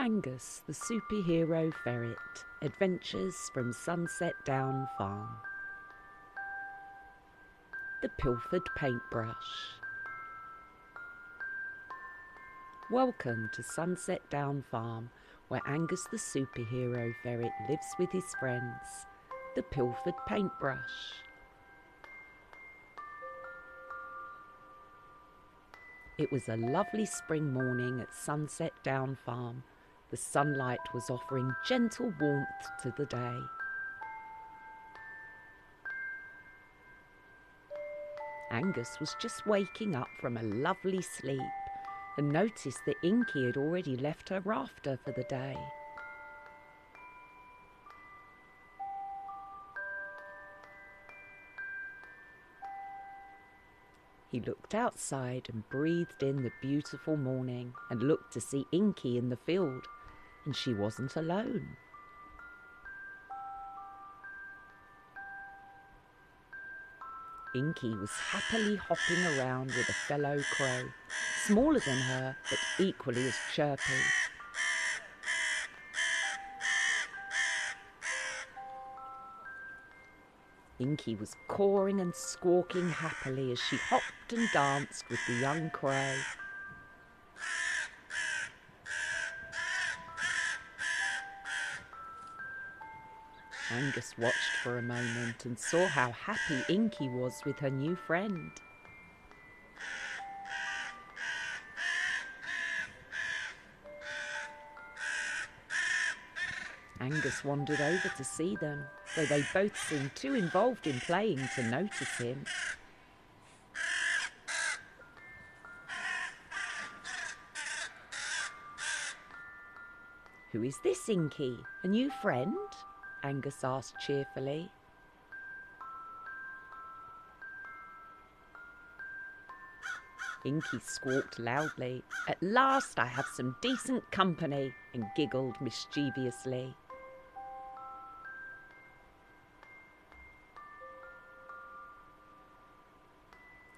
Angus, the superhero ferret, adventures from Sunset Down Farm. The Pilfered Paintbrush. Welcome to Sunset Down Farm, where Angus the superhero ferret lives with his friends, the Pilfered Paintbrush. It was a lovely spring morning at Sunset Down Farm. The sunlight was offering gentle warmth to the day. Angus was just waking up from a lovely sleep and noticed that Inky had already left her rafter for the day. He looked outside and breathed in the beautiful morning and looked to see Inky in the field, and she wasn't alone. Inky was happily hopping around with a fellow crow, smaller than her but equally as chirpy. Inky was cawing and squawking happily as she hopped and danced with the young crow. Angus watched for a moment and saw how happy Inky was with her new friend. Angus wandered over to see them, though they both seemed too involved in playing to notice him. "Who is this, Inky? A new friend?" Angus asked cheerfully. Inky squawked loudly, "At last I have some decent company," and giggled mischievously.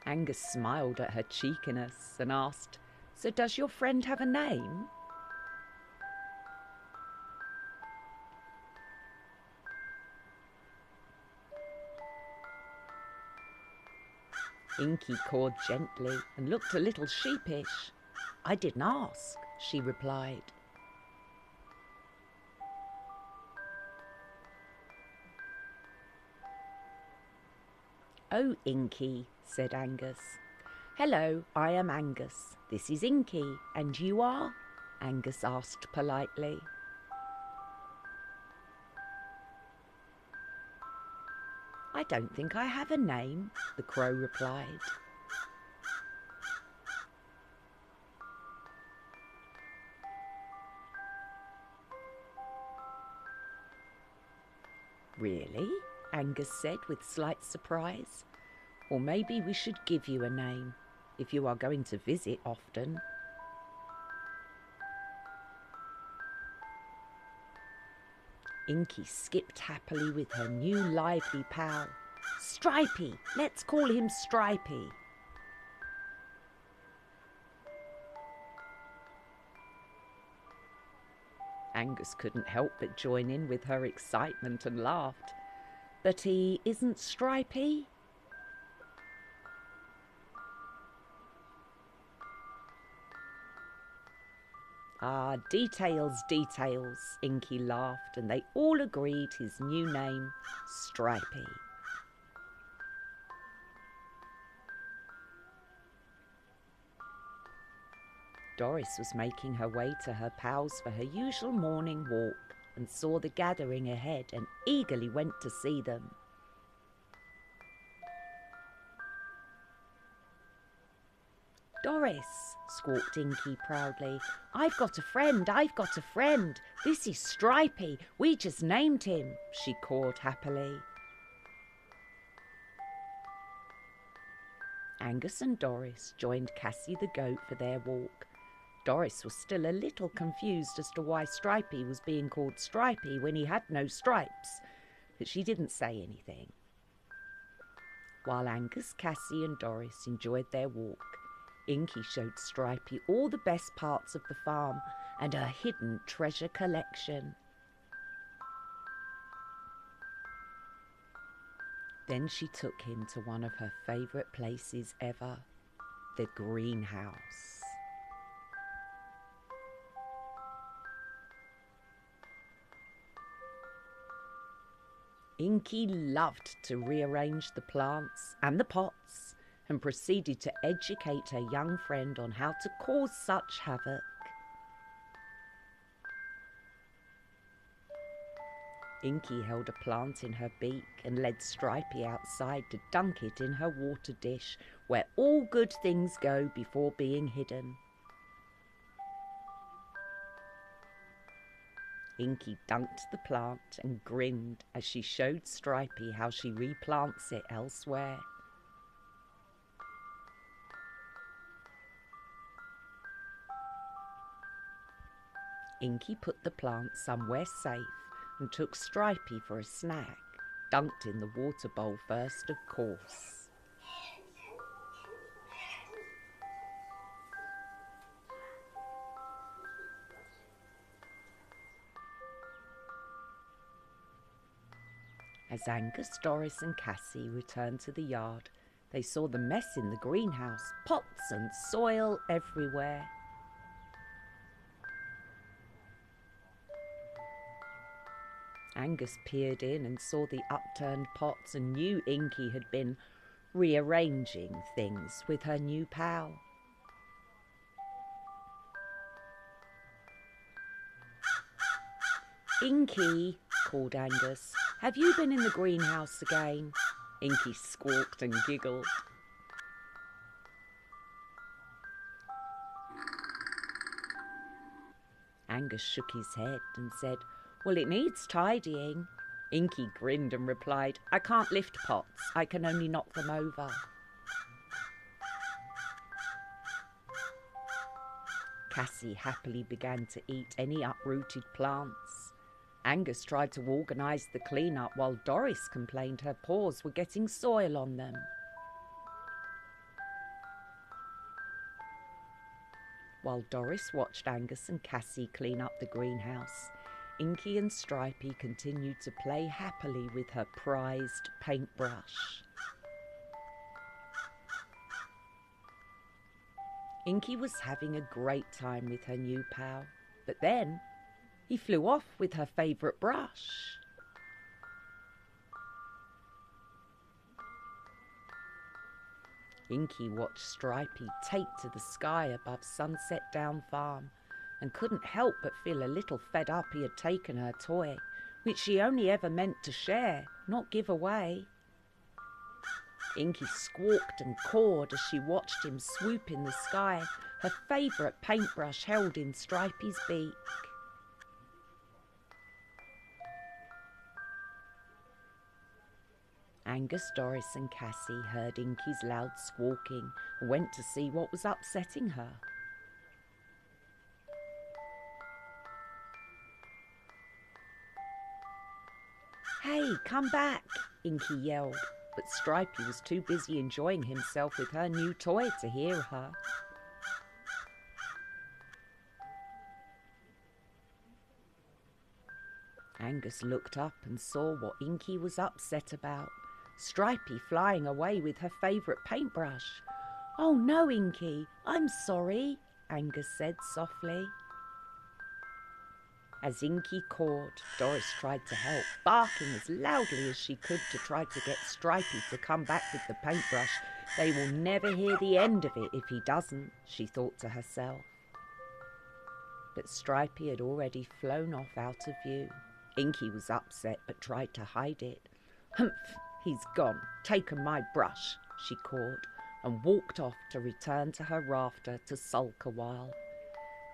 Angus smiled at her cheekiness and asked, "So does your friend have a name?" Inky cawed gently and looked a little sheepish. "I didn't ask," she replied. "Oh, Inky," said Angus. "Hello, I am Angus. This is Inky, and you are?" Angus asked politely. "I don't think I have a name," the crow replied. "Really?" Angus said with slight surprise. "Or maybe we should give you a name, if you are going to visit often." Inky skipped happily with her new lively pal. "Stripey! Let's call him Stripey." Angus couldn't help but join in with her excitement and laughed. "But he isn't Stripey?" "Ah, details, details," Inky laughed, and they all agreed his new name, Stripey. Doris was making her way to her pals for her usual morning walk and saw the gathering ahead and eagerly went to see them. "Doris," squawked Inky proudly, I've got a friend, This is Stripey, we just named him," she cawed happily. Angus and Doris joined Cassie the goat for their walk. Doris was still a little confused as to why Stripey was being called Stripey when he had no stripes, but she didn't say anything. While Angus, Cassie and Doris enjoyed their walk, Inky showed Stripey all the best parts of the farm and her hidden treasure collection. Then she took him to one of her favourite places ever, the greenhouse. Inky loved to rearrange the plants and the pots and proceeded to educate her young friend on how to cause such havoc. Inky held a plant in her beak and led Stripey outside to dunk it in her water dish, where all good things go before being hidden. Inky dunked the plant and grinned as she showed Stripey how she replants it elsewhere. Inky put the plant somewhere safe and took Stripey for a snack, dunked in the water bowl first, of course. As Angus, Doris and Cassie returned to the yard, they saw the mess in the greenhouse, pots and soil everywhere. Angus peered in and saw the upturned pots and knew Inky had been rearranging things with her new pal. "Inky," called Angus, "have you been in the greenhouse again?" Inky squawked and giggled. Angus shook his head and said, "Well, it needs tidying." Inky grinned and replied, "I can't lift pots, I can only knock them over." Cassie happily began to eat any uprooted plants. Angus tried to organise the clean-up while Doris complained her paws were getting soil on them. While Doris watched Angus and Cassie clean up the greenhouse, Inky and Stripey continued to play happily with her prized paintbrush. Inky was having a great time with her new pal, but then he flew off with her favourite brush. Inky watched Stripey take to the sky above Sunset Down Farm and couldn't help but feel a little fed up he had taken her toy, which she only ever meant to share, not give away. Inky squawked and cawed as she watched him swoop in the sky, her favourite paintbrush held in Stripey's beak. Angus, Doris and Cassie heard Inky's loud squawking and went to see what was upsetting her. "Hey, come back!" Inky yelled, but Stripey was too busy enjoying himself with her new toy to hear her. Angus looked up and saw what Inky was upset about. Stripey flying away with her favourite paintbrush. "Oh no, Inky, I'm sorry," Angus said softly. As Inky cawed, Doris tried to help, barking as loudly as she could to try to get Stripey to come back with the paintbrush. "They will never hear the end of it if he doesn't," she thought to herself. But Stripey had already flown off out of view. Inky was upset but tried to hide it. "Humph, he's gone, taken my brush," she cawed, and walked off to return to her rafter to sulk a while.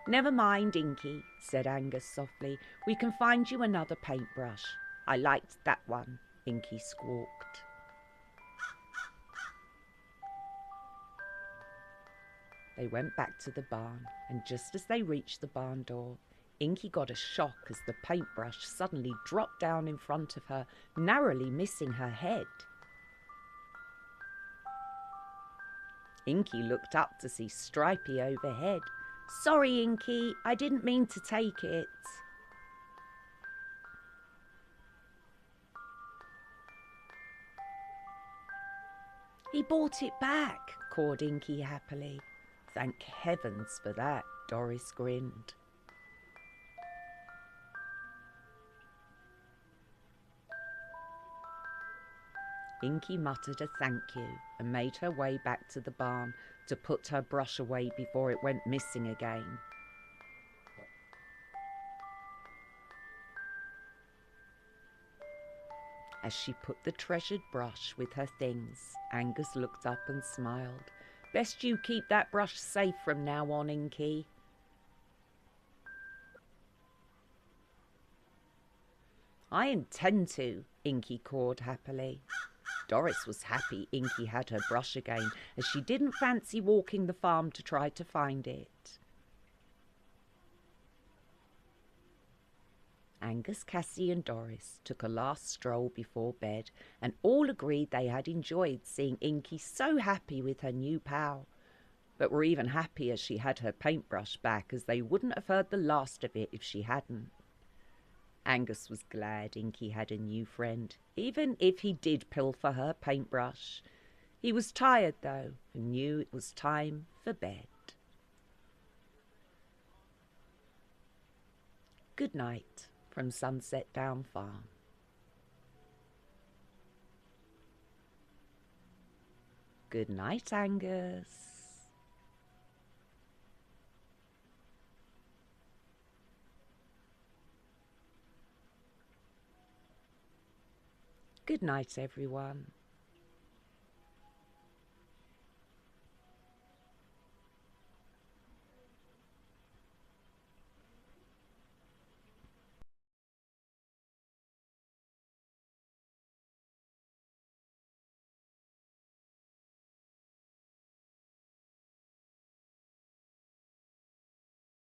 "Never mind, Inky," said Angus softly. "We can find you another paintbrush. I liked that one," Inky squawked. They went back to the barn, and just as they reached the barn door, Inky got a shock as the paintbrush suddenly dropped down in front of her, narrowly missing her head. Inky looked up to see Stripey overhead. Sorry, Inky, I didn't mean to take it. He bought it back, cawed Inky happily. Thank heavens for that, Doris grinned. Inky muttered a thank you and made her way back to the barn to put her brush away before it went missing again. As she put the treasured brush with her things, Angus looked up and smiled. Best you keep that brush safe from now on, Inky. I intend to, Inky cawed happily. Doris was happy Inky had her brush again, as she didn't fancy walking the farm to try to find it. Angus, Cassie and Doris took a last stroll before bed, and all agreed they had enjoyed seeing Inky so happy with her new pal, but were even happier she had her paintbrush back, as they wouldn't have heard the last of it if she hadn't. Angus was glad Inky had a new friend, even if he did pilfer her paintbrush. He was tired, though, and knew it was time for bed. Good night from Sunset Down Farm. Good night, Angus. Good night, everyone.